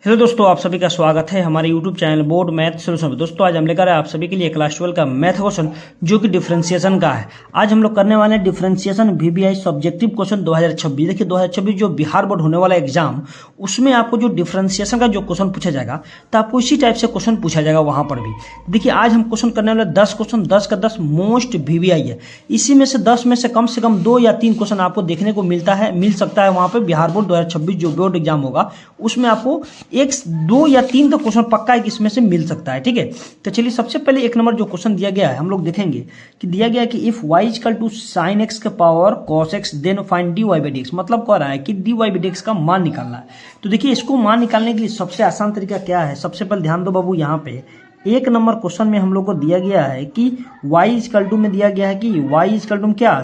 Hello दोस्तों, आप सभी का स्वागत है हमारे YouTube channel board math solution में। दोस्तों आज हम लेकर आए आप सभी के लिए क्लास 12 का मैथ क्वेश्चन जो कि डिफरेंशिएशन का है। आज हम लोग करने वाले हैं डिफरेंशिएशन VBI सब्जेक्टिव क्वेश्चन 2026। देखिए 2026 जो बिहार बोर्ड होने वाला एग्जाम, उसमें आपको जो डिफरेंशिएशन का जो क्वेश्चन पूछा जाएगा तो आपको इसी टाइप से क्वेश्चन पूछा जाएगा वहां पर भी। देखिए आज हम क्वेश्चन करने वाले 10 क्वेश्चन, 10 का 10 मोस्ट VBI है। इसी में से 10 में से कम 2 या 3 क्वेश्चन आपको देखने को मिल सकता है वहां पर बिहार बोर्ड 2026 जो बोर्ड एग्जाम होगा उसमें आपको 2 या 3 तो क्वेश्चन पक्का है कि इसमें से मिल सकता है। ठीक है, तो चलिए सबसे पहले एक नंबर जो क्वेश्चन दिया गया है हम लोग देखेंगे कि दिया गया है कि if y equal to sine x के power cos x then find dy by dx। मतलब कह रहा है कि dy by dx का मान निकालना है। तो देखिए इसको मान निकालने के लिए सबसे आसान तरीका क्या है, सबसे पहले ध्यान दो बाबू, यहाँ पे एक नंबर क्वेश्चन में हम लोग को दिया गया है कि y इक्वल टू में दिया गया है कि y इक्वल टू क्या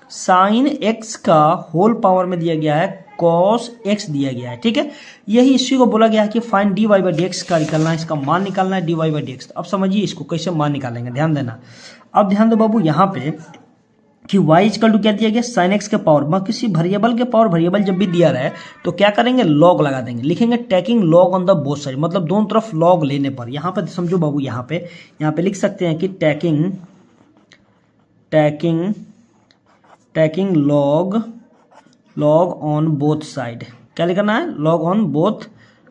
साइन एक्स का होल पावर में दिया गया है cos x दिया गया है। ठीक है, यही इसी को बोला गया है कि फाइंड dy by dx का निकालना है, इसका मान निकालना है dy by dx। अब समझिए इसको कैसे मान निकालेंगे, ध्यान देना। अब ध्यान दो बाबू यहाँ पे कि y इक्वल टू क्या दिया गया, साइन एक्स के पावर। किसी वेरिएबल के पावर वेरिएबल जब भी दिया रहे तो क्या करेंगे, लॉग लगा देंगे, लिखेंगे taking log on the both side, मतलब दोनों तरफ लॉग लेने पर। यहाँ पे समझो बाबू, यहाँ पे लिख सकते हैं कि taking log on both side. क्या लिखना है, लॉग ऑन बोथ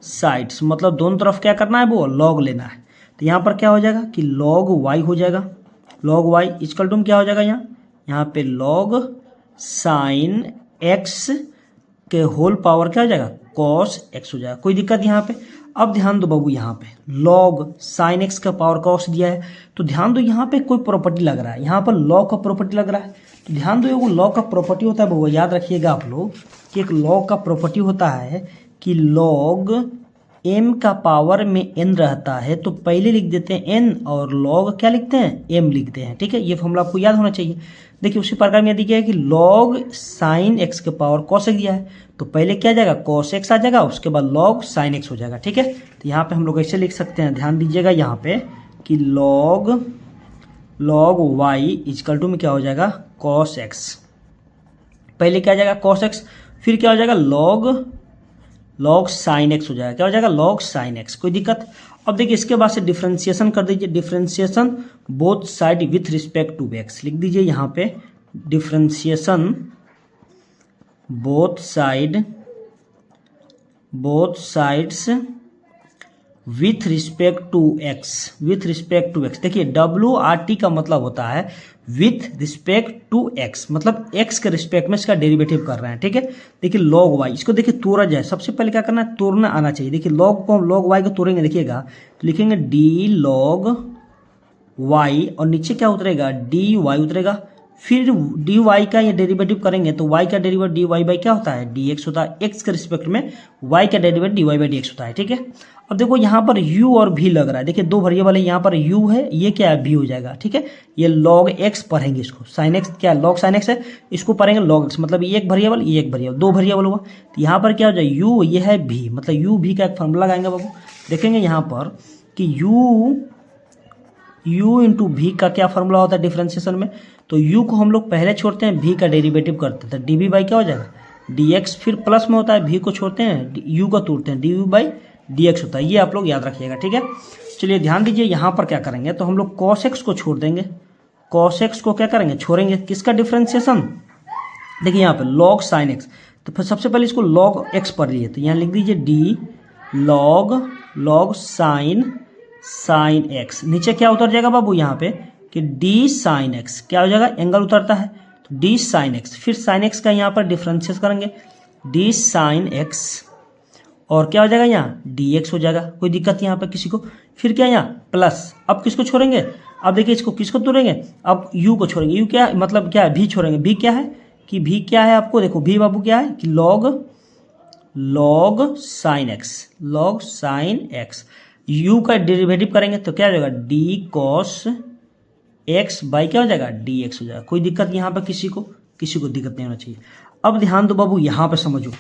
साइड्स, मतलब दोनों तरफ क्या करना है, वो लॉग लेना है। तो यहाँ पर क्या हो जाएगा कि लॉग y हो जाएगा, लॉग y इक्वल टू क्या हो जाएगा, यहाँ पे लॉग साइन x के होल पावर क्या हो जाएगा, cos x हो जाएगा। कोई दिक्कत यहाँ पे। अब ध्यान दो बाबू, यहाँ पे लॉग साइन एक्स का पावर cos दिया है, तो ध्यान दो यहाँ पे कोई प्रॉपर्टी लग रहा है, यहाँ पर लॉग का प्रॉपर्टी लग रहा है। तो ध्यान दो, वो लॉग का प्रॉपर्टी होता है बाबू, याद रखिएगा आप लोग कि एक लॉग का प्रॉपर्टी होता है कि लॉग m का पावर में n रहता है तो पहले लिख देते हैं n और लॉग क्या लिखते हैं, m लिखते हैं। ठीक है, ये फॉर्मूला आपको याद होना चाहिए। देखिए उसी प्रकार में यदि क्या है कि लॉग साइन x के पावर cos x दिया है तो पहले क्या जाएगा, cos x आ जाएगा, उसके बाद लॉग साइन x हो जाएगा। ठीक है, तो यहाँ पे हम लोग ऐसे लिख सकते हैं, ध्यान दीजिएगा यहाँ पे कि लॉग y इक्वल टू में क्या हो जाएगा, cos x। पहले क्या जाएगा cos x, फिर क्या हो जाएगा लॉग साइन x हो जाएगा, क्या हो जाएगा, लॉग साइन x। कोई दिक्कत। अब देखिए इसके बाद से डिफरेंशिएशन कर दीजिए, differentiation both side with respect to x लिख दीजिए यहाँ पे, differentiation both sides with respect to x। देखिए WRT का मतलब होता है विथ रिस्पेक्ट टू x, मतलब x के रिस्पेक्ट में इसका डेरिवेटिव कर रहे हैं। ठीक है, देखिए log y, इसको देखिए तोड़ा जाए, सबसे पहले क्या करना है, तोड़ना आना चाहिए। देखिए log y को तोड़ेंगे, देखिएगा तो लिखेंगे d log y और नीचे क्या उतरेगा, dy उतरेगा। फिर dy का ये डेरिवेटिव करेंगे तो y का डेरिवेटिव dy बाई क्या होता है, dx होता है। x के रिस्पेक्ट में y का डेरिवेटिव dy बाई dx होता है। ठीक है, अब देखो यहाँ पर u और v लग रहा है, देखिए दो वेरिएबल है, यहाँ पर u है, ये क्या है, v हो जाएगा। ठीक है, ये log x पढ़ेंगे, इसको साइन x क्या log साइन x है, इसको पढ़ेंगे log x, मतलब ये एक वेरिएबल, ये एक वेरिएबल, दो वेरिएबल हुआ। तो यहाँ पर क्या हो जाए, u ये है v, मतलब u v का एक फॉर्मूला लगाएंगे बाबू। देखेंगे यहाँ पर कि u इंटू वी का क्या फॉर्मूला होता है डिफरेंशिएशन में, तो u को हम लोग पहले छोड़ते हैं, v का डेरिवेटिव करते हैं, dv बाई क्या हो जाएगा, dx। फिर प्लस में होता है, v को छोड़ते हैं, u को तोड़ते हैं, dv बाई dx होता है। ये आप लोग याद रखिएगा। ठीक है, चलिए ध्यान दीजिए यहाँ पर क्या करेंगे, तो हम लोग cos x को छोड़ देंगे, cos x को क्या करेंगे, छोड़ेंगे, किसका डिफरेंशिएशन, देखिए यहाँ पे log sin x। तो फिर सबसे पहले इसको log x पढ़ लिए, तो यहाँ लिख दीजिए d log sin x। नीचे क्या उतर जाएगा बाबू यहाँ पे कि d sin x, क्या हो जाएगा, एंगल उतरता है तो d sin x। फिर sin x का यहाँ पर डिफरेंशिएट करेंगे, d sin x और क्या हो जाएगा, यहाँ dx हो जाएगा। कोई दिक्कत यहाँ पे किसी को। फिर क्या यहाँ प्लस, अब किसको छोड़ेंगे, अब देखिए इसको किसको तोड़ेंगे, अब u को छोड़ेंगे, u क्या मतलब क्या है, v छोड़ेंगे। v क्या है कि v क्या है, आपको देखो v बाबू क्या है कि log sin x। u का डेरिवेटिव करेंगे तो क्या हो जाएगा, d cos x बाई क्या हो जाएगा, dx हो जाएगा। कोई दिक्कत यहाँ पे किसी को दिक्कत नहीं होना चाहिए। अब ध्यान दो बाबू, यहाँ पे समझो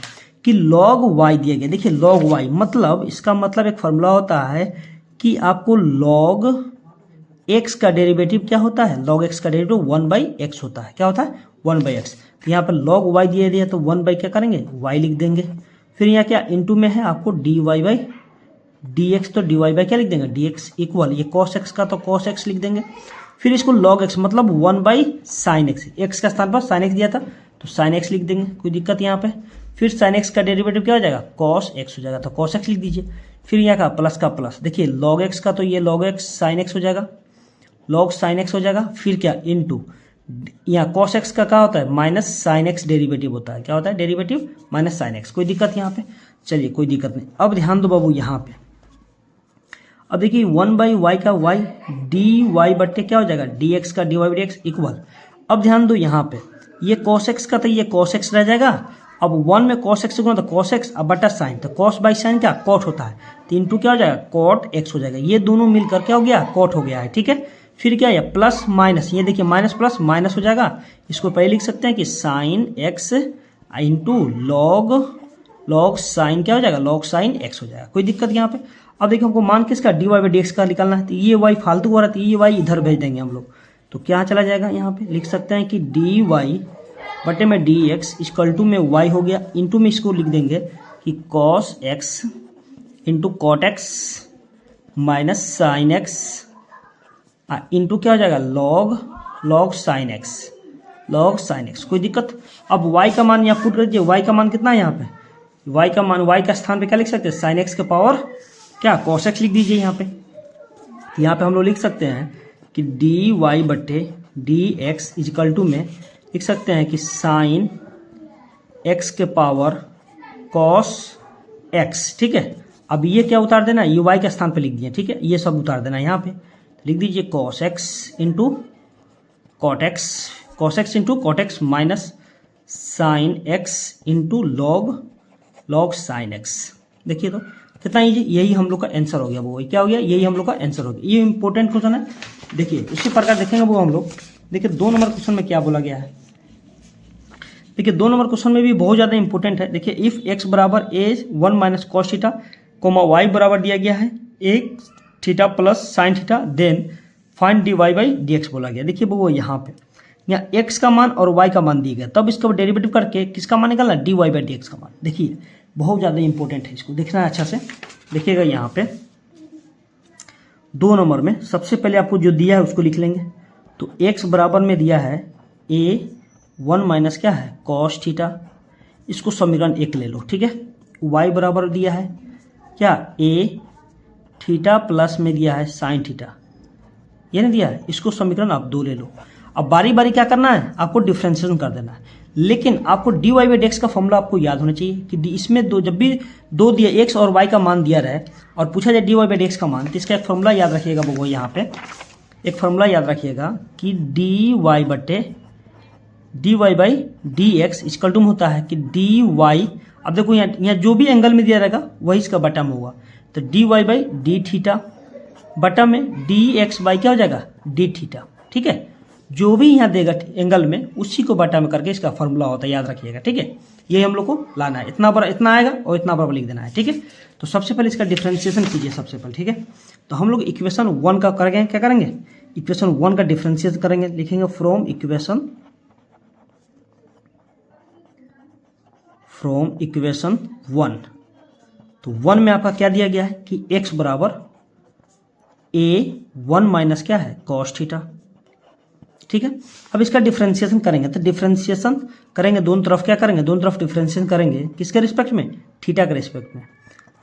कि log y दिया गया। देखिए log y मतलब इसका मतलब एक फॉर्मूला होता है कि आपको log x का डेरिवेटिव क्या होता है, log x का डेरिवेटिव 1/x होता है। क्या होता है, 1/x। तो यहाँ पर log y दिया तो 1 बाई क्या करेंगे, y लिख देंगे। फिर यहाँ क्या इनटू में है आपको dy बाई dx, तो dy बाई क्या लिख देंगे dx इक्वल ये cos x का तो cos x लिख देंगे। फिर इसको log x मतलब 1 बाई साइन एक्स, एक्स का स्थान पर साइन एक्स दिया था तो साइन एक्स लिख देंगे, कोई दिक्कत यहाँ पे। फिर साइन एक्स का डेरिवेटिव क्या हो जाएगा cos x हो जाएगा, तो cos x लिख दीजिए। फिर यहाँ का प्लस देखिए log x का तो ये log x साइन x हो जाएगा, log साइन x हो जाएगा। फिर क्या इनटू यहाँ cos x का क्या होता है माइनस साइन x डेरिवेटिव होता है, क्या होता है डेरिवेटिव माइनस साइन x, कोई दिक्कत यहाँ पे। चलिए कोई दिक्कत नहीं। अब ध्यान दो बाबू यहाँ पे, अब देखिए 1 बाई वाई का y डी वाई बट्टे क्या हो जाएगा dx का dy बाई dx इक्वल। अब ध्यान दो यहाँ पे ये cos x का तो ये cos x रह जाएगा। अब 1 में cos x गुना तो cos x, अब बटा साइन तो cos बाई साइन क्या cot होता है, तो इंटू क्या हो जाएगा cot x हो जाएगा। ये दोनों मिलकर क्या हो गया cot हो गया है, ठीक है। फिर क्या है प्लस माइनस, ये देखिए माइनस प्लस माइनस हो जाएगा। इसको पहले लिख सकते हैं कि sine x into log sine क्या हो जाएगा लॉग साइन x हो जाएगा, कोई दिक्कत यहाँ पे। अब देखिए हमको मान किसका dy बाई dx का निकालना है, तो ये y फालतू हो रहा है, ये y इधर भेज देंगे हम लोग, तो क्या चला जाएगा यहाँ पे लिख सकते हैं कि dy बटे में dx इक्वल टू में y हो गया, इंटू में इसको लिख देंगे कि cos x into cot x minus sine x into क्या हो जाएगा लॉग साइन एक्स, कोई दिक्कत। अब y का मान यहाँ पुट कर दीजिए, y का मान कितना है यहाँ पे, y का मान y का स्थान पे क्या लिख सकते हैं साइन एक्स के पावर क्या cos x लिख दीजिए यहाँ पे। यहाँ पे हम लोग लिख सकते हैं कि dy बट्टे dx इक्वल टू में लिख सकते हैं कि साइन x के पावर cos x, ठीक है। अब ये क्या उतार देना, ये y के स्थान पे लिख दिए, ठीक है, ये सब उतार देना यहाँ पे, लिख दीजिए cos x into cos x into cot x minus sine x into log sine x। देखिए तो कितना इजी, यही हम लोग का आंसर हो गया वो, क्या हो गया यही हम लोग का आंसर हो गया। ये इंपॉर्टेंट क्वेश्चन है। देखिए इसी प्रकार देखेंगे वो हम लोग, देखिए 2 नंबर क्वेश्चन में क्या बोला गया है। देखिए 2 नंबर क्वेश्चन में भी बहुत ज़्यादा इंपॉर्टेंट है। देखिए इफ x बराबर a 1 minus cos theta comma y बराबर दिया गया है a theta plus sine theta then find dy by dx बोला गया। देखिए वो यहाँ पे यहाँ x का मान और y का मान दिए गए, तब इसका डेरिवेटिव करके किसका मान निकालना dy बाई dx का मान। देखिए बहुत ज़्यादा इंपॉर्टेंट है, इसको देखना है अच्छा से। देखिएगा यहाँ पे 2 नंबर में सबसे पहले आपको जो दिया है उसको लिख लेंगे। तो x बराबर में दिया है a 1 माइनस क्या है कॉस थीटा, इसको समीकरण 1 ले लो, ठीक है। y बराबर दिया है क्या a थीटा प्लस में दिया है साइन थीटा, ये नहीं दिया है, इसको समीकरण आप 2 ले लो। अब बारी बारी क्या करना है आपको डिफ्रेंशिएशन कर देना है, लेकिन आपको dy बाई dx का फॉर्मूला आपको याद होना चाहिए कि इसमें जब भी 2 दिया x और y का मान दिया रहे और पूछा जाए dy बाई dx का मान, तो इसका एक फॉर्मूला याद रखिएगा वो यहाँ पे एक फॉर्मूला याद रखिएगा कि dy by dx equal to होता है कि dy, अब देखो यहाँ जो भी एंगल में दिया रहेगा वही इसका बटा में होगा, तो dy बाई डी थीटा बटा में dx बाई क्या हो जाएगा डी थीटा, ठीक है। जो भी यहाँ देगा एंगल में उसी को बटा में करके इसका फॉर्मूला होता है, याद रखिएगा, ठीक है। ये हम लोग को लाना है, इतना आएगा और इतना बराबर लिख देना है, ठीक है। तो सबसे पहले इसका डिफ्रेंशिएशन कीजिए सबसे पहले, ठीक है। तो हम लोग इक्वेशन 1 का करेंगे, क्या करेंगे इक्वेशन 1 का डिफ्रेंशिएशन करेंगे, लिखेंगे फ्रॉम इक्वेशन 1। तो 1 में आपका क्या दिया गया है कि x बराबर a 1 माइनस क्या है कॉस थीटा, ठीक है। अब इसका डिफरेंशिएशन करेंगे, तो डिफरेंशिएशन करेंगे दोनों तरफ, क्या करेंगे दोनों तरफ डिफरेंशिएशन करेंगे, किसके रिस्पेक्ट में थीटा के रिस्पेक्ट में।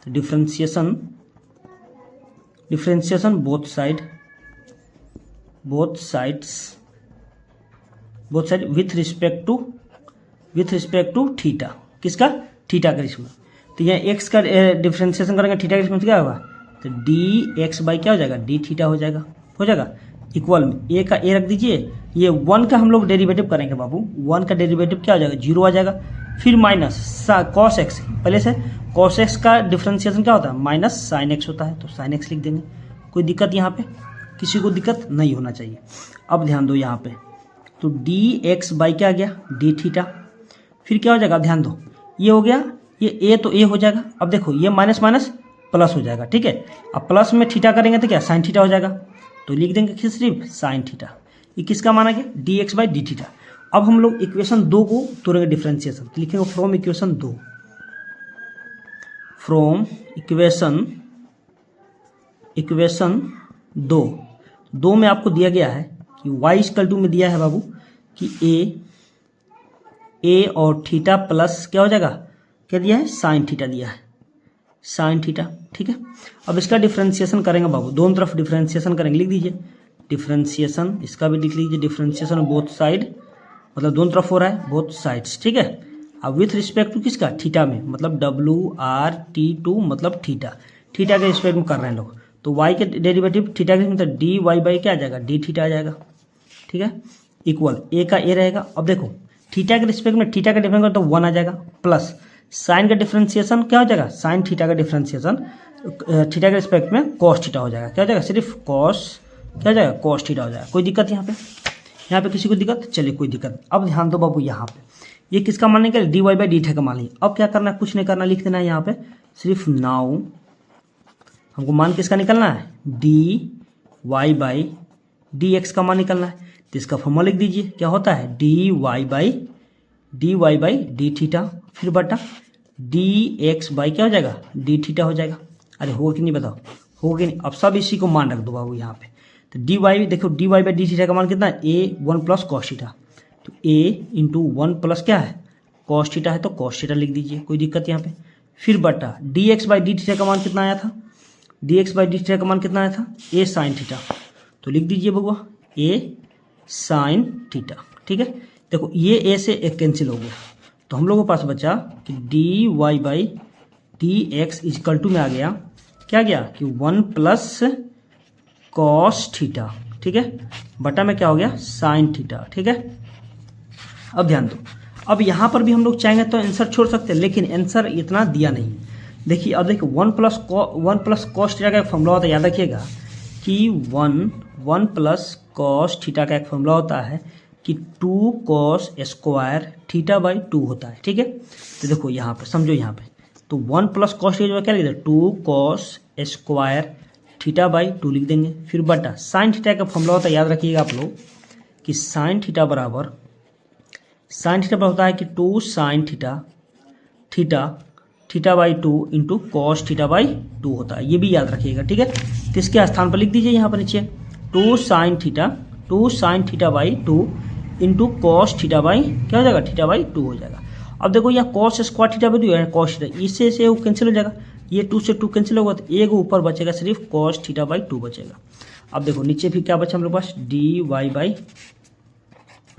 तो differentiation both side with respect to theta, किसका थीटा के रिस्पेक्ट। तो यहाँ x का डिफरेंशिएशन करेंगे थीटा के रिस्पेक्ट क्या होगा, तो dx बाई क्या हो जाएगा डी थीटा हो जाएगा इक्वल में a का a रख दीजिए, ये 1 का हम लोग डेरिवेटिव करेंगे बाबू, 1 का डेरिवेटिव क्या हो जाएगा 0 आ जाएगा। फिर माइनस कॉस एक्स, पहले से कॉस एक्स का डिफरेंशिएशन क्या होता है माइनस साइन एक्स होता है, तो साइन एक्स लिख देंगे, कोई दिक्कत यहाँ पे किसी को दिक्कत नहीं होना चाहिए। अब ध्यान दो यहाँ पे, तो dx बाई क्या आ गया डी थीटा, फिर क्या हो जाएगा ध्यान दो ये हो गया ये a तो a हो जाएगा। अब देखो ये माइनस माइनस प्लस हो जाएगा, ठीक है। अब प्लस में थीटा करेंगे तो क्या साइन थीटा हो जाएगा, तो लिख देंगे कि सिर्फ साइन थीटा, ये किसका माना गया dx बाई डी थीटा। अब हम लोग इक्वेशन 2 को तोड़ेंगे डिफरेंशिएशन, तो लिखेंगे फ्रॉम इक्वेशन 2 फ्रॉम इक्वेशन 2 में आपको दिया गया है कि y इक्वल टू में दिया है बाबू कि ए और थीटा प्लस क्या हो जाएगा, क्या दिया है, साइन थीटा दिया है, साइन थीटा। ठीक है, अब इसका डिफ्रेंसिएशन करेंगे बाबू, दोनों तरफ डिफ्रेंसिएशन करेंगे, लिख दीजिए डिफ्रेंसिएशन, इसका भी लिख लीजिए डिफ्रेंसिएशन बोथ साइड, मतलब दोनों तरफ हो रहा है, बोथ साइड्स। ठीक है, अब विथ रिस्पेक्ट टू किसका, थीटा में, मतलब WRT2 मतलब थीटा के रिस्पेक्ट में कर रहे हैं लोग, तो y के डेरिवेटिव थीटा के मतलब dy बाई क्या आ जाएगा, d थीटा आ जाएगा। ठीक है, इक्वल a का a रहेगा। अब देखो थीटा के रिस्पेक्ट में थीटा का डिफरेंस तो 1 आ जाएगा, प्लस साइन का डिफरेंशिएशन क्या हो जाएगा, साइन थीटा का डिफरेंशिएशन थीटा के रिस्पेक्ट में कॉस थीटा हो जाएगा, क्या हो जाएगा, सिर्फ कॉस क्या हो जाएगा, कॉस थीटा हो जाएगा। कोई दिक्कत यहाँ पे किसी को दिक्कत, चलिए कोई दिक्कत। अब ध्यान दो बाबू, यहाँ पे ये किसका मान निकले, dy बाई डी थीटा का मान लिया। अब क्या करना है, कुछ नहीं करना, लिख देना है यहाँ पे सिर्फ नाउ हमको मान किसका निकलना है, dy बाई dx का मान निकलना है, तो इसका फॉर्मूला लिख दीजिए, क्या होता है dy बाई डी थीटा, फिर बटा dx बाई क्या हो जाएगा, d थीटा हो जाएगा। अरे होगा कि नहीं बताओ, होगा कि नहीं। अब सब इसी को मान रख दो बाबू यहाँ पे, तो dy देखो dy बाई डी थीटा का मान कितना है, a 1 प्लस कॉस थीटा, तो a इंटू 1 प्लस क्या है, कॉस थीटा है, तो कॉस थीटा लिख दीजिए, कोई दिक्कत यहाँ पे। फिर बटा dx बाई डी थीटा का मान कितना आया था, dx बाई डी थीटा का मान कितना आया था, a साइन थीटा, तो लिख दीजिए बबुआ a साइन थीटा। ठीक है, देखो ये a से एक कैंसिल हो गया, तो हम लोगों के पास बचा कि dy by D x equal to में आ गया, क्या गया कि 1 प्लस कॉस थीटा। ठीक है, बटा में क्या हो गया, साइन थीटा। ठीक है, अब ध्यान दो, अब यहाँ पर भी हम लोग चाहेंगे तो आंसर छोड़ सकते हैं, लेकिन आंसर इतना दिया नहीं। देखिए अब देखिए 1 प्लस कॉस थीटा का एक फॉर्मूला होता है, याद रखिएगा कि 1 प्लस कॉस थीटा का एक फॉर्मूला होता है कि 2 कॉस स्क्वायर थीटा बाई 2 होता है। ठीक है, तो देखो यहाँ पे समझो, यहाँ पे तो 1 प्लस कॉस थीटा क्या लिख दें, 2 कॉस स्क्वायर थीटा बाई 2 लिख देंगे, फिर बटा साइन थीटा का फॉर्मूला होता है, याद रखिएगा आप लोग कि साइन थीटा बराबर होता है कि 2 sine theta by 2 into cos theta by 2 होता है, ये भी याद रखिएगा। ठीक है, तो इसके स्थान पर लिख दीजिए यहाँ पर नीचे 2 sine theta by 2 into cos theta by क्या हो जाएगा, थीटा बाई 2 हो जाएगा। अब देखो यहाँ कॉस स्क्वायर थीटा बाई 2 है, कॉस थीटा इससे से कैंसिल हो जाएगा, ये 2 से 2 कैंसिल होगा, तो एक ऊपर बचेगा सिर्फ कॉस थीटा बाई 2 बचेगा। अब देखो नीचे भी क्या बचा हम लोग पास, dy by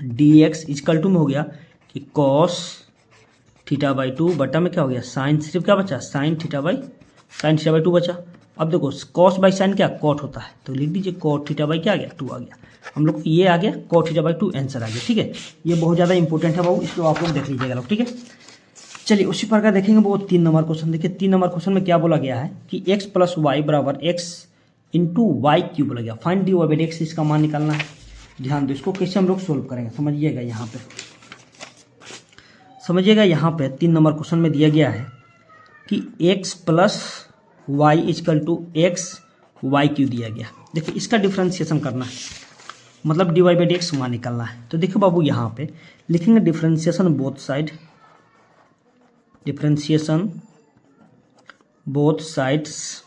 dx equal to में हो गया कि कॉस थीटा बाई 2 बटा में क्या हो गया, साइन, सिर्फ क्या बचा, साइन थीटा बाई 2 बचा। अब देखो कॉस बाई साइन क्या, कॉट होता है, तो लिख दीजिए कॉट थीटा बाई क्या आ गया, 2 आ गया। हम लोग ये आ गया कॉट थीटा बाई 2 आंसर आ गया। ठीक है, ये बहुत ज़्यादा इंपॉर्टेंट है बाबू, इसको आप लोग देख लीजिएगा लोग। ठीक है, चलिए उसी प्रकार देखेंगे वो 3 नंबर क्वेश्चन। देखिए 3 नंबर क्वेश्चन में क्या बोला गया है कि x प्लस वाई बराबर x इंटू वाई क्यूब बोला गया, find dy by D x, इसका मान निकालना है। ध्यान दो, इसको कैसे हम लोग सोल्व करेंगे, समझिएगा यहाँ पे, समझिएगा यहाँ पे 3 नंबर क्वेश्चन में दिया गया है कि x plus y equal to x y q दिया गया। देखिए इसका डिफ्रेंशिएशन करना है, मतलब dy बाई डी एक्स मान निकालना है। तो देखिए बाबू यहाँ पे लिखेंगे differentiation both sides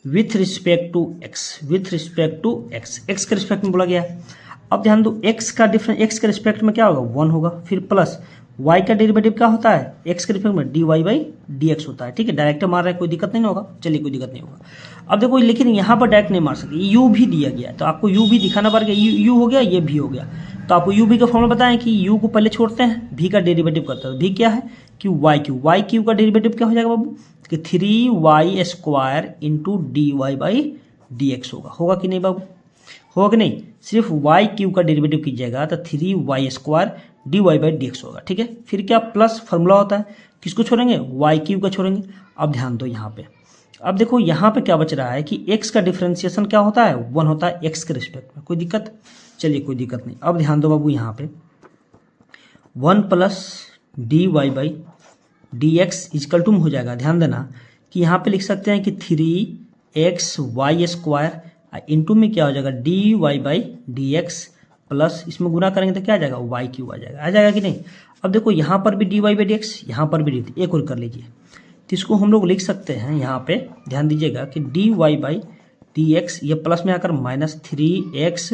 with respect to x x के रिस्पेक्ट में बोला गया है। अब ध्यान दो, एक्स के रिस्पेक्ट में क्या होगा, 1 होगा, फिर प्लस y का डेरिवेटिव क्या होता है, x के रिस्पेक्ट में dy बाई डी एक्स होता है। ठीक है, डायरेक्ट मार रहा है, कोई दिक्कत नहीं होगा, चलिए कोई दिक्कत नहीं होगा। अब देखो लेकिन यहाँ पर डायरेक्ट नहीं मार सकते, u भी दिया गया है, तो आपको u भी दिखाना पड़ेगा, u हो गया, ये भी हो गया, तो आपको u भी का फॉर्मूला बताएं कि u को पहले छोड़ते हैं, v का डेरिवेटिव करते हैं, v क्या है कि y क्यूब का डेरिवेटिव क्या हो जाएगा बाबू कि 3y square into D Y by D x होगा कि नहीं बाबू, होगा कि नहीं। सिर्फ y क्यूब का डेरिवेटिव कीजिएगा तो 3y square d Y by D x होगा। ठीक है, फिर क्या प्लस फॉर्मूला होता है, किसको छोड़ेंगे, y क्यूब का छोड़ेंगे। अब ध्यान दो यहाँ पे, अब देखो यहाँ पे क्या बच रहा है कि x का डिफरेंशिएशन क्या होता है, 1 होता है x के रिस्पेक्ट में, कोई दिक्कत, चलिए कोई दिक्कत नहीं। अब ध्यान दो बाबू यहाँ पे 1 plus dy by D x equal to हो जाएगा। ध्यान देना कि यहाँ पे लिख सकते हैं कि 3xy स्क्वायर इंटू में क्या हो जाएगा dy by D x plus इसमें गुना करेंगे तो क्या आ जाएगा, y क्यूब आ जाएगा कि नहीं। अब देखो यहाँ पर भी dy बाई डी एक्स, यहाँ पर भी डी, एक और कर लीजिए, तो इसको हम लोग लिख सकते हैं यहाँ पे, ध्यान दीजिएगा कि dy बाई डी एक्स, ये प्लस में आकर -3x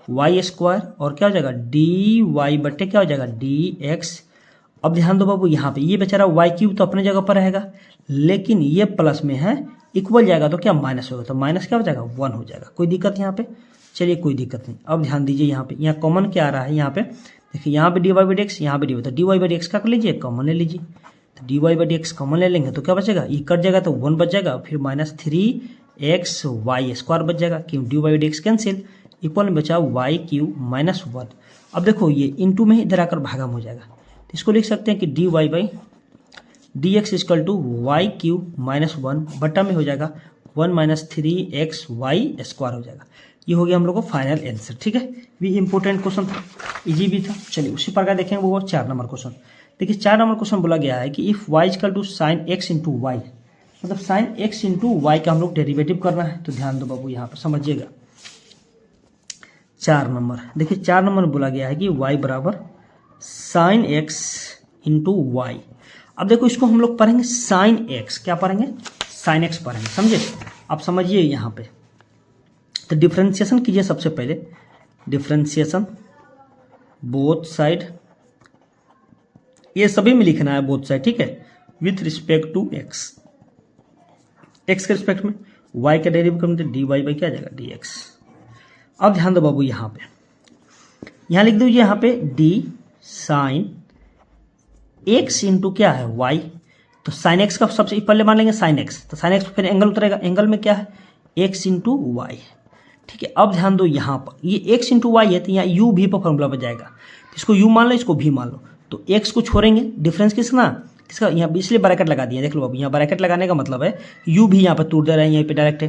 वाई स्क्वायर, और क्या हो जाएगा dy बट्टे क्या हो जाएगा dx। अब ध्यान दो बाबू, यहाँ पे ये बेचारा वाई क्यूब तो अपने जगह पर रहेगा, लेकिन ये प्लस में है, इक्वल जाएगा तो क्या माइनस होगा, तो माइनस क्या हो जाएगा 1 हो जाएगा। कोई दिक्कत यहाँ पे? चलिए कोई दिक्कत नहीं। अब ध्यान दीजिए यहाँ पे, यहाँ कॉमन क्या आ रहा है, यहाँ पे देखिए, यहाँ पे dy बाई डी एक्स, यहाँ पे dy, तो dy बाई डी एक्स क्या कर लीजिए, कॉमन ले लीजिए। तो dy by D x common ले लेंगे तो क्या बचेगा, ये कट जाएगा तो 1 बच जाएगा, फिर -3x वाई स्क्वायर बच जाएगा, क्यों dy by D x cancel, equal में बचा वाई क्यूब -1। अब देखो ये इंटू में इधर आकर भागम हो जाएगा, तो इसको लिख सकते हैं कि dy by D x equal to y cube -1 बट्टा में हो जाएगा 1 - 3x वाई स्क्वायर हो जाएगा। ये हो गया हम लोग को फाइनल आंसर। ठीक है, भी इंपॉर्टेंट क्वेश्चन था, इजी भी था। चलिए उसी प्रकार देखेंगे वो 4 नंबर क्वेश्चन। देखिए 4 नंबर क्वेश्चन बोला गया है कि if y equal to sine x into y, मतलब साइन x इंटू वाई का हम लोग डेरिवेटिव करना है। तो ध्यान दो बाबू, यहाँ पर समझिएगा 4 नंबर। देखिए 4 नंबर में बोला गया है कि y बराबर साइन x इंटू वाई। अब देखो इसको हम लोग पढ़ेंगे साइन x, क्या पढ़ेंगे, साइन x पढ़ेंगे, समझे। आप समझिए यहाँ पे, तो डिफ्रेंशिएशन कीजिए सबसे पहले, डिफ्रेंशिएशन बोथ साइड, ये सभी में लिखना है बोथ साइड, ठीक है, with respect to x, x के रिस्पेक्ट में, y का डेरिवेटिव करने dy बाई क्या आ जाएगा dx। अब ध्यान दो बाबू, यहाँ पे यहाँ लिख दीजिए, यहाँ पे d साइन x इंटू क्या है y, तो साइन x का सबसे पहले मान लेंगे साइन x, तो साइन x फिर एंगल उतरेगा, एंगल में क्या है x इंटू वाई। ठीक है, अब ध्यान दो यहाँ पर ये x इंटू वाई है, तो यहाँ u भी पर फॉर्मूला बच जाएगा, तो इसको u मान लो, इसको भी मान लो, तो x को छोड़ेंगे, डिफरेंस किसका यहाँ इसलिए ब्रैकेट लगा दिया, देख लो बाबू, यहाँ ब्रैकेट लगाने का मतलब है u भी यहाँ पर तोड़ दे रहे हैं, यहीं पे डायरेक्ट है,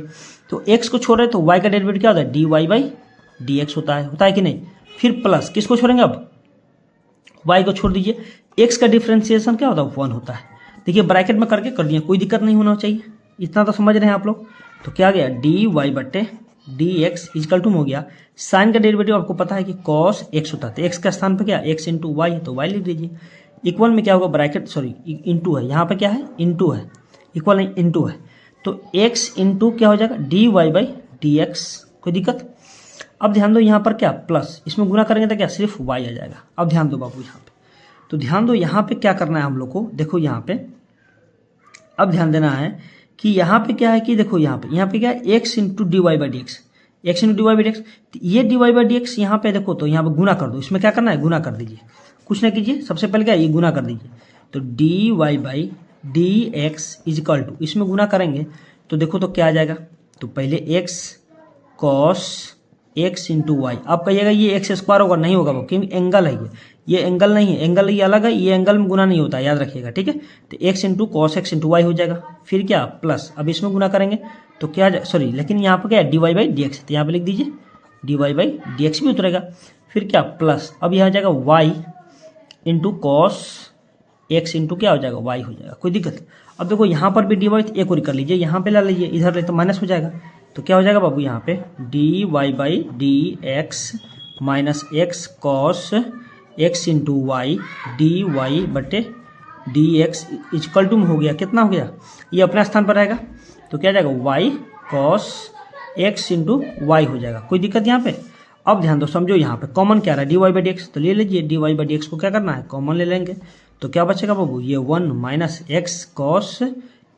तो x को छोड़ रहे तो y का डेरिवेटिव क्या होता है dy बाई डी एक्स होता है कि नहीं। फिर प्लस किसको छोड़ेंगे, अब y को छोड़ दीजिए, x का डिफ्रेंसिएशन क्या होता है 1 होता है। देखिए ब्रैकेट में करके कर दिया, कोई दिक्कत नहीं होना चाहिए, इतना तो समझ रहे हैं आप लोग। तो क्या गया dy बट्टे डी एक्स इजकल टू हो गया, साइन का डेरिवेटिव आपको पता है कि cos x होता है, तो x का स्थान पर क्या x इंटू वाई है, तो y लिख दीजिए। इक्वल में क्या होगा, ब्रैकेट सॉरी इंटू है, यहाँ पे क्या है इंटू है, इक्वल नहीं इंटू है, तो x इंटू क्या हो जाएगा dy बाई डी एक्स। कोई दिक्कत? अब ध्यान दो यहाँ पर क्या प्लस, इसमें गुना करेंगे तो क्या सिर्फ y आ जाएगा। अब ध्यान दो बाबू यहाँ पे, तो ध्यान दो यहाँ पे क्या करना है हम लोग को, देखो यहाँ पे अब ध्यान देना है कि यहाँ पे क्या है कि देखो यहाँ पे क्या है x into D Y by D X, X into D Y by D X, ये D Y by D X यहाँ पे देखो, तो यहाँ पे गुना कर दो, इसमें क्या करना है गुना कर दीजिए, कुछ ना कीजिए, सबसे पहले क्या ये गुना कर दीजिए, तो d Y by D x equal to, इसमें गुना करेंगे तो देखो तो क्या आ जाएगा, तो पहले x cos x into y. आप कहिएगा ये एक्स स्क्वायर होगा, नहीं होगा वो, क्योंकि एंगल है ये एंगल नहीं है, एंगल ये अलग है, ये एंगल में गुना नहीं होता, याद रखिएगा, ठीक है। तो x into cos x into y हो जाएगा, फिर क्या प्लस, अब इसमें गुना करेंगे तो क्या सॉरी, लेकिन यहाँ पर क्या है d Y by D x, तो यहाँ पे लिख दीजिए d Y by D x भी उतरेगा, फिर क्या प्लस, अब यहाँ हो जाएगा y into cos x into क्या हो जाएगा y हो जाएगा। कोई दिक्कत? अब देखो यहाँ पर भी डी वाई, एक और कर लीजिए, यहाँ पे ला लीजिए, इधर ले तो माइनस हो जाएगा, तो क्या हो जाएगा बाबू यहाँ पे d Y by D x minus x cos x into y d y बटे डी एक्स इजकल टू में हो गया, कितना हो गया, ये अपने स्थान पर रहेगा, तो क्या जाएगा y cos x into y हो जाएगा। कोई दिक्कत यहाँ पे? अब ध्यान दो, समझो यहाँ पे कॉमन क्या रहा है d Y by D x, तो ले लीजिए d Y by D x को क्या करना है कॉमन ले लेंगे, तो क्या बचेगा बाबू ये 1 minus x cos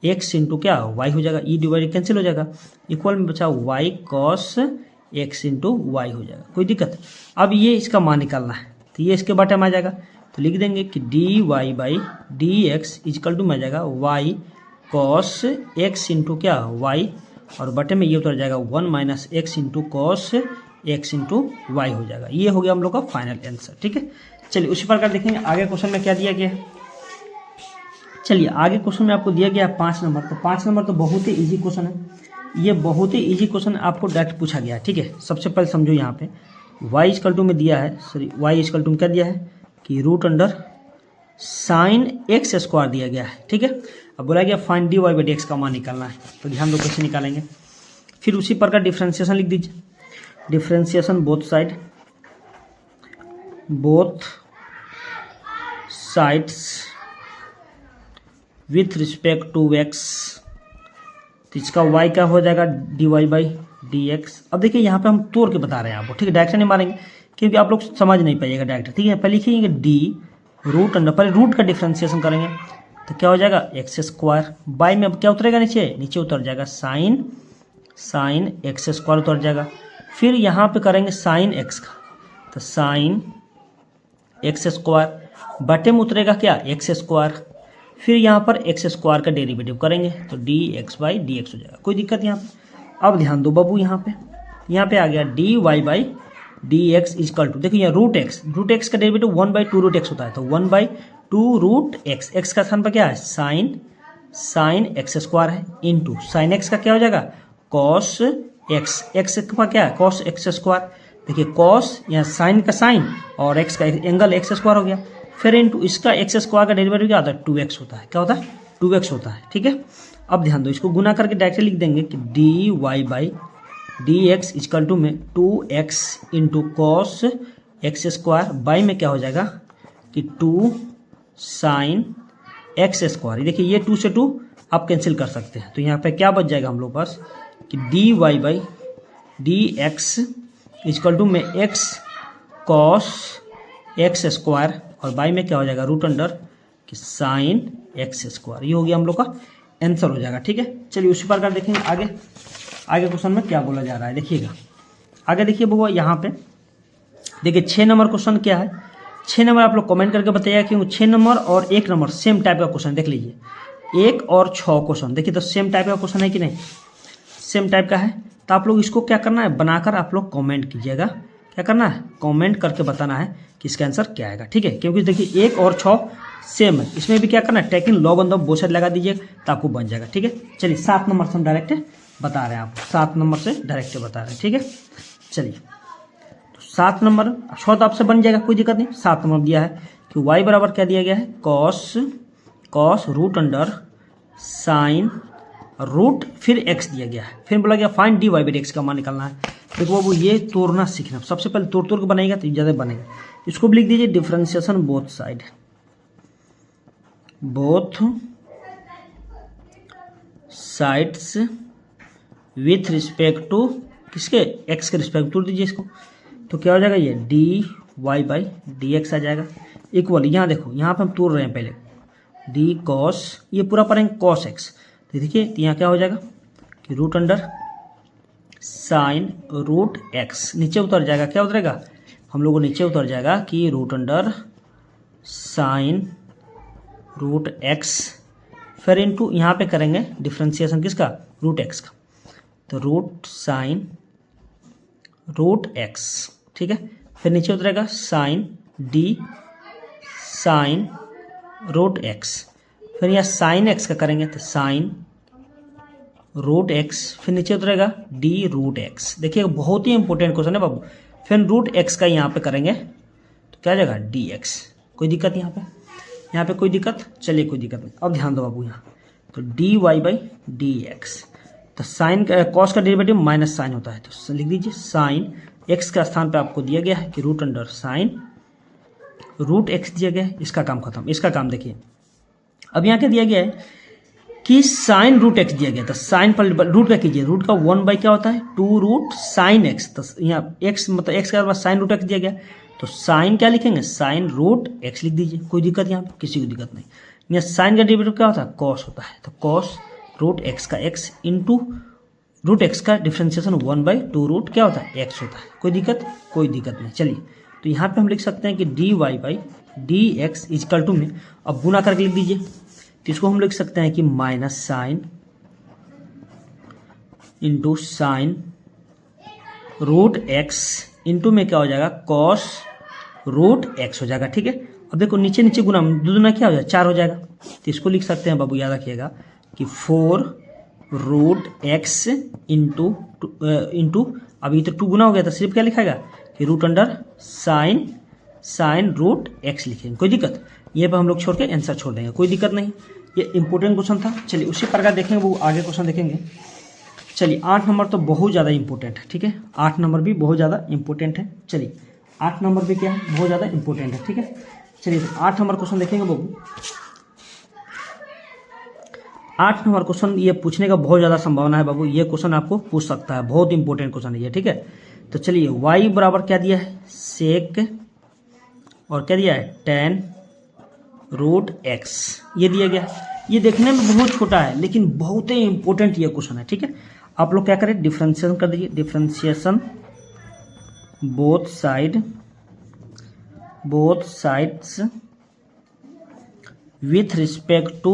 x into क्या वाई हो जाएगा, ई डिवाइड कैंसिल हो जाएगा, इक्वल में बचा y cos x into y हो जाएगा। कोई दिक्कत? अब ये इसका मान निकालना है, तो ये इसके बटे में आ जाएगा, तो लिख देंगे कि d Y by D x equal to में आ जाएगा वाई कॉस एक्स इंटू क्या वाई, और बटे में ये उतर जाएगा 1 minus x into cos x into y हो जाएगा। ये हो गया हम लोग का फाइनल आंसर, ठीक है। चलिए उसी प्रकार देखेंगे आगे क्वेश्चन में क्या दिया गया है। चलिए आगे क्वेश्चन में आपको दिया गया है 5 नंबर, तो 5 नंबर तो बहुत ही इजी क्वेश्चन है, ये बहुत ही इजी क्वेश्चन आपको डायरेक्ट पूछा गया है, ठीक है। सबसे पहले समझो यहाँ पे y इजकल टू में दिया है, सॉरी y इजकल टू में क्या दिया है कि root under sine x square दिया गया है, ठीक है। अब बोला गया find d Y by D x का मान निकालना है, तो ध्यान दो कैसे निकालेंगे। फिर उसी प्रकार डिफ्रेंसिएशन लिख दीजिए, differentiation both sides with respect to x, तो इसका y क्या हो जाएगा dy बाई डी एक्स। अब देखिए यहाँ पे हम तोड़ के बता रहे हैं आपको, ठीक है, डायरेक्शन नहीं मारेंगे क्योंकि आप लोग समझ नहीं पाइएगा डायरेक्ट, ठीक है। पहले लिखेंगे डी रूट अंडर, पहले रूट का डिफ्रेंसिएशन करेंगे तो क्या हो जाएगा एक्स स्क्वायर, बाई में अब क्या उतरेगा नीचे उतर जाएगा साइन एक्स स्क्वायर उतर जाएगा। फिर यहाँ पे करेंगे साइन एक्स का, तो साइन एक्स स्क्वायर बटे में उतरेगा क्या एक्स स्क्वायर। फिर यहाँ पर एक्स स्क्वायर का डेरिवेटिव करेंगे तो D x by D x हो जाएगा, कोई दिक्कत यहाँ पे। अब ध्यान दो बाबू, यहाँ पे आ गया d Y by D x equal to, देखिए यहाँ रूट एक्स का डेरिवेटिव 1/2 रूट एक्स होता है, तो 1/2 रूट एक्स, एक्स का स्थान पर क्या है साइन एक्स स्क्वायर है, इंटू साइन एक्स का क्या हो जाएगा कॉस एक्स, एक्स का क्या है कॉस एक्स स्क्वायर। देखिए कॉस यहाँ साइन का साइन और एक्स का एंगल एक्स स्क्वायर हो गया, फिर इंटू इसका एक्स स्क्वायर का डेरिवेटिव क्या होता है 2x होता है, क्या होता है 2x होता है, ठीक है। अब ध्यान दो, इसको गुना करके डायरेक्टली लिख देंगे कि d Y by D x equal to में 2x into cos x square, by में क्या हो जाएगा कि 2 साइन एक्स स्क्वायर। देखिए ये 2 से 2 आप कैंसिल कर सकते हैं, तो यहाँ पे क्या बच जाएगा हम लोग पास कि d Y by D x equal to में एक्स कॉस एक्स स्क्वायर और बाई में क्या हो जाएगा रूट अंडर कि साइन एक्स स्क्वायर। ये हो गया हम लोग का आंसर हो जाएगा, ठीक है। चलिए उसी प्रकार देखेंगे आगे क्वेश्चन में क्या बोला जा रहा है, देखिएगा आगे। देखिए बउआ यहाँ पे देखिए 6 नंबर क्वेश्चन क्या है, 6 नंबर आप लोग कमेंट करके बताइएगा क्योंकि 6 नंबर और 1 नंबर सेम टाइप का क्वेश्चन, देख लीजिए 1 और 6 क्वेश्चन, देखिए तो सेम टाइप का क्वेश्चन है कि नहीं, सेम टाइप का है। तो आप लोग इसको क्या करना है बनाकर आप लोग कॉमेंट कीजिएगा, क्या करना है कमेंट करके बताना है कि इसका आंसर क्या आएगा, ठीक है। क्योंकि देखिए 1 और 6 सेम है, इसमें भी क्या करना है taking log on the both side लगा दीजिए तो आपको बन जाएगा, ठीक है। चलिए 7 नंबर से हम डायरेक्ट बता रहे हैं आपको, 7 नंबर से डायरेक्ट बता रहे हैं, ठीक है। चलिए तो 7 नंबर शॉर्ट आपसे बन जाएगा, कोई दिक्कत नहीं। 7 नंबर दिया है कि y बराबर क्या दिया गया है cos root under sine root फिर x दिया गया है, फिर बोला गया find d Y by x का मान निकालना है। देखो बाबू ये तोड़ना सीखना, सबसे पहले तोड़ के बनाएगा तो ज़्यादा बनेगा। इसको भी लिख दीजिए differentiation both sides with respect to किसके x के रिस्पेक्ट टू दीजिए इसको, तो क्या हो जाएगा ये D Y by D X आ जाएगा इक्वल। यहाँ देखो यहाँ पे हम तोड़ रहे हैं पहले डी कॉस, ये पूरा पढ़ेंगे कॉस एक्स, तो देखिए यहाँ क्या हो जाएगा कि root under sine root x, नीचे उतर जाएगा, क्या उतरेगा हम लोग को नीचे उतर जाएगा कि root under sine root x, फिर इंटू यहाँ पे करेंगे डिफ्रेंसिएशन किसका रूट एक्स का, तो रूट साइन रूट एक्स, ठीक है। फिर नीचे उतरेगा sine d sine root x, फिर यहाँ साइन एक्स का करेंगे तो साइन रूट एक्स, फिर नीचे उतरेगा डी रूट एक्स। देखिए बहुत ही इंपॉर्टेंट क्वेश्चन है बाबू। फिर रूट एक्स का यहाँ पे करेंगे तो क्या आ जाएगा डी एक्स, कोई दिक्कत यहाँ पे कोई दिक्कत, चलिए कोई दिक्कत नहीं। अब ध्यान दो बाबू यहाँ तो d Y by D x, तो साइन कॉस का डेरिवेटिव माइनस साइन होता है, तो लिख दीजिए साइन एक्स का स्थान पे आपको दिया गया है कि root under sine root x दिया गया है, इसका काम खत्म। इसका काम देखिए अब यहाँ क्या दिया गया है कि साइन रूट एक्स दिया गया था, साइन पर रूट का कीजिए, रूट का 1 बाई क्या होता है 2 रूट साइन एक्स, तो यहाँ एक्स मतलब एक्स के बाद साइन रूट एक्स दिया गया, तो साइन क्या लिखेंगे साइन रूट एक्स लिख दीजिए, कोई दिक्कत यहाँ पे किसी को दिक्कत नहीं। यहाँ साइन का डेरिवेटिव क्या होता है कॉस होता है, तो कॉस रूट एक्स का एक्स इंटू रूट एक्स का डिफ्रेंसिएशन 1/2 रूट क्या होता है एक्स होता है, कोई दिक्कत नहीं। चलिए तो यहाँ पे हम लिख सकते हैं कि d Y by D x equal to में, अब गुना करके लिख दीजिए, तो इसको हम लिख सकते हैं कि minus sine into sine root x into में क्या हो जाएगा कॉस रूट एक्स हो जाएगा, ठीक है। अब देखो नीचे नीचे गुना दुगुना क्या हो जाएगा 4 हो जाएगा, तो इसको लिख सकते हैं बाबू याद रखिएगा कि 4 रूट एक्स इंटू अभी तो 2 गुना हो गया था, सिर्फ क्या लिखाएगा कि root under sine root x लिखेंगे, कोई दिक्कत, ये पर हम लोग छोड़ के आंसर छोड़ देंगे, कोई दिक्कत नहीं। ये इंपॉर्टेंट क्वेश्चन था। चलिए उसी प्रकार देखेंगे वो आगे क्वेश्चन देखेंगे। चलिए 8 नंबर तो बहुत ज़्यादा इंपॉर्टेंट है, ठीक है, 8 नंबर भी बहुत ज़्यादा इंपॉर्टेंट है। चलिए 8 नंबर भी क्या है बहुत ज़्यादा इंपॉर्टेंट है, ठीक है। चलिए 8 नंबर क्वेश्चन देखेंगे बाबू। 8 नंबर क्वेश्चन ये पूछने का बहुत ज़्यादा संभावना है बाबू, ये क्वेश्चन आपको पूछ सकता है, बहुत इंपॉर्टेंट क्वेश्चन है ये, ठीक है। तो चलिए y बराबर क्या दिया है, सेक और क्या दिया है, tan रूट x, ये दिया गया है। ये देखने में बहुत छोटा है लेकिन बहुत ही इंपॉर्टेंट ये क्वेश्चन है, ठीक है। आप लोग क्या करें, डिफरेंशिएशन कर दीजिए, differentiation both sides with respect to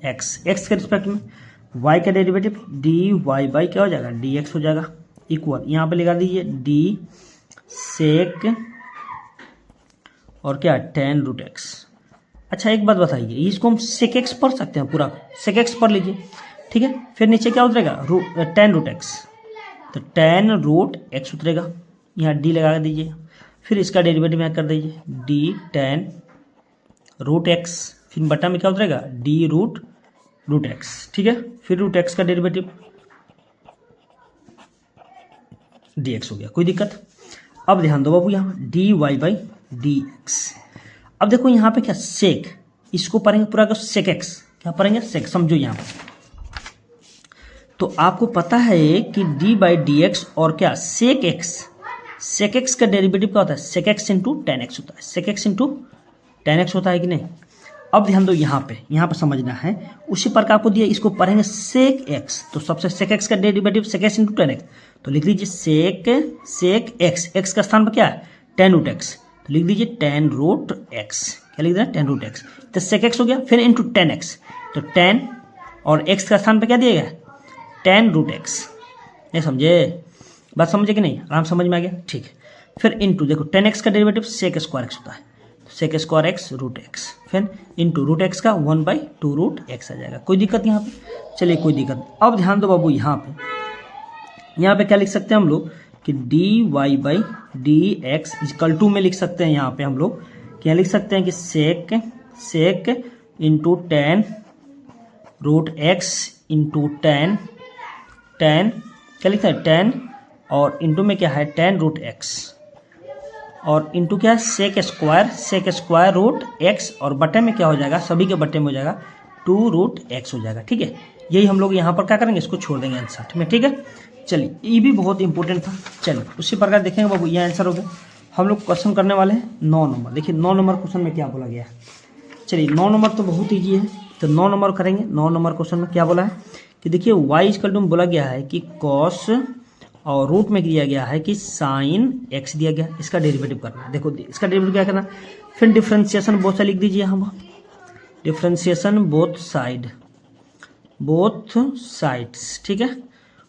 x, x के रिस्पेक्ट में y का डेरिवेटिव dy बाई क्या हो जाएगा, dx हो जाएगा, इक्वल यहाँ पे लगा दीजिए d सेक और क्या tan रूट x। अच्छा एक बात बताइए, इसको हम सेक एक्स पढ़ सकते हैं, पूरा सेक एक्स पढ़ लीजिए, ठीक है। फिर नीचे क्या उतरेगा, tan रूट एक्स, तो tan रूट एक्स उतरेगा, यहाँ d लगा दीजिए, फिर इसका डेरिवेटिव यहाँ कर दीजिए d tan रूट एक्स, फिर बटा में क्या उतरेगा, d रूट एक्स, ठीक है। फिर रूट एक्स का डेरिवेटिव dx हो गया, कोई दिक्कत। अब ध्यान दो बाबू, यहाँ dy बाई dx। अब देखो यहाँ पे क्या सेक, इसको पढ़ेंगे पूरा का सेक एक्स, क्या पढ़ेंगे, सेक, समझो यहाँ पे। तो आपको पता है कि d बाई डी एक्स और क्या सेक एक्स का डेरिवेटिव क्या होता है, sec x into tan x होता है, sec x into tan x होता है कि नहीं। अब ध्यान दो यहाँ पे समझना है, उसी प्रकार आपको दिया, इसको पढ़ेंगे सेक एक्स, तो सबसे सेक एक्स का derivative sec x into tan x, तो लिख लीजिए सेक एक्स, एक्स का स्थान पर क्या है, टेन रूट एक्स, तो लिख दीजिए टेन रूट एक्स, क्या लिख देना, टेन रूट एक्स, तो सेक एक्स हो गया, फिर इंटू टेन एक्स, तो टेन और एक्स का स्थान पर क्या दिया गया, टेन रूट एक्स, ये समझे, बात समझे कि नहीं, आराम समझ में आ गया, ठीक है। फिर इंटू देखो टेन एक्स का डेरिवेटिव सेक स्क्वायर एक्स होता है, sec square x root x, फिर इंटू रूट एक्स का 1/2 रूट एक्स आ जाएगा, कोई दिक्कत यहाँ पे, चलिए कोई दिक्कत। अब ध्यान दो बाबू, यहाँ पे क्या लिख सकते हैं हम लोग कि dy by dx equal to में लिख सकते हैं, यहाँ पे हम लोग क्या लिख सकते हैं कि sec into tan root x into tan क्या लिखता है, टेन और इंटू में क्या है, टेन रूट एक्स, और इंटू क्या है, सेक स्क्वायर रूट एक्स, और बटे में क्या हो जाएगा, सभी के बटे में हो जाएगा 2 रूट एक्स हो जाएगा, ठीक है। यही हम लोग यहाँ पर क्या करेंगे, इसको छोड़ देंगे आंसर में, ठीक है। चलिए ये भी बहुत इंपॉर्टेंट था, चलिए उसी प्रकार देखेंगे बाबू, ये आंसर हो गया। हम लोग क्वेश्चन करने वाले हैं 9 नंबर, देखिए 9 नंबर क्वेश्चन में क्या बोला गया है। चलिए 9 नंबर तो बहुत ईजी है, तो 9 नंबर करेंगे। 9 नंबर क्वेश्चन में क्या बोला है कि देखिए y इक्वल टू बोला गया है कि कॉस और रूट में दिया गया है कि साइन एक्स दिया गया, इसका डेरिवेटिव करना है। देखो इसका डेरिवेटिव क्या करना, फिर डिफरेंशिएशन बोथ साइड लिख दीजिए, हम डिफरेंशिएशन बोथ साइड्स, ठीक है,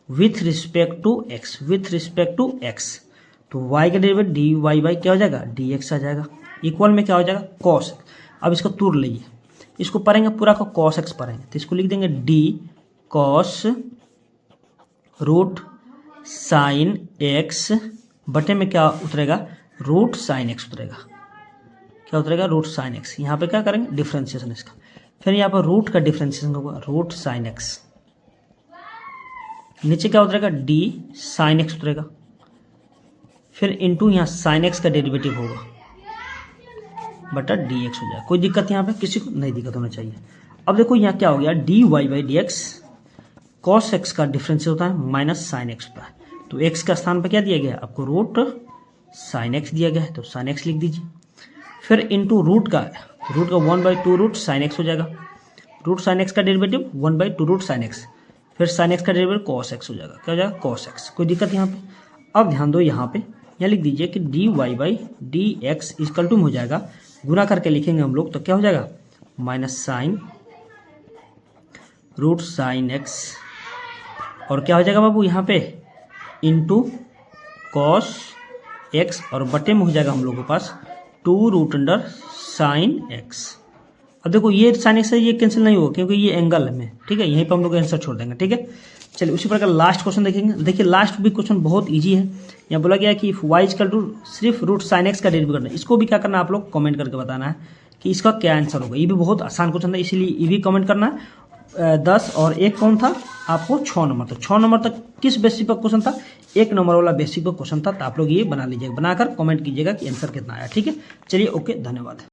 विथ रिस्पेक्ट टू एक्स, तो y का डेरिवेटिव dy बाई क्या हो जाएगा, dx आ जाएगा, इक्वल में क्या हो जाएगा, कॉस। अब इसको तोड़ लीजिए, इसको पढ़ेंगे पूरा का कॉस एक्स पढ़ेंगे, तो इसको लिख देंगे d cos root sine x, बटे में क्या उतरेगा, रूट साइन एक्स उतरेगा, क्या उतरेगा, रूट साइन एक्स। यहाँ पे क्या करेंगे, डिफरेंशिएशन इसका, फिर यहाँ पर रूट का डिफरेंशिएशन होगा, रूट साइन एक्स, नीचे क्या उतरेगा, डी साइन एक्स उतरेगा, फिर इंटू यहाँ साइन एक्स का डेरिवेटिव होगा बटा डी एक्स हो जाएगा। कोई दिक्कत यहाँ पे किसी को नहीं दिक्कत होना चाहिए। अब देखो यहाँ क्या हो गया, d Y by D x, cos x का डिफरेंस होता है माइनस साइन एक्स होता है, तो एक्स का स्थान पर क्या दिया गया है आपको, रूट साइन एक्स दिया गया है, तो साइन एक्स लिख दीजिए, फिर इंटू रूट का 1/2 रूट साइन एक्स हो जाएगा, रूट साइन एक्स का डेरिवेटिव 1/2 रूट साइन एक्स, फिर साइन एक्स का डेरिवेटिव कॉस एक्स हो जाएगा, क्या हो जाएगा, कॉस एक्स। कोई दिक्कत यहाँ पे। अब ध्यान दो यहाँ पे, यहाँ लिख दीजिए कि d Y by D x equal to हो जाएगा, गुना करके लिखेंगे हम लोग तो क्या हो जाएगा, minus sine root sine x, और क्या हो जाएगा बाबू यहाँ पे, इंटू कॉस एक्स, और बटे में हो जाएगा हम लोग के पास 2 रूट अंडर साइन एक्स। अब देखो ये साइन एक्स है, ये कैंसिल नहीं होगा क्योंकि ये एंगल है में, ठीक है, यहीं पर हम लोग आंसर छोड़ देंगे, ठीक है। चलिए उसी प्रकार लास्ट क्वेश्चन देखेंगे। देखिए लास्ट भी क्वेश्चन बहुत इजी है, यहाँ बोला गया कि y इक्वल टू सिर्फ रूट साइन एक्स का डेरिवेटिव करना है। इसको भी क्या करना है, आप लोग कमेंट करके बताना है कि इसका क्या आंसर होगा। ये भी बहुत आसान क्वेश्चन था, इसीलिए ये भी कमेंट करना है। 10 और 1 कौन था आपको, 6 नंबर तक। 6 नंबर तक किस बेसिस पर क्वेश्चन था, 1 नंबर वाला बेसिस पर क्वेश्चन था, तो आप लोग ये बना लीजिएगा, बनाकर कमेंट कीजिएगा कि आंसर कितना आया, ठीक है। चलिए ओके, धन्यवाद।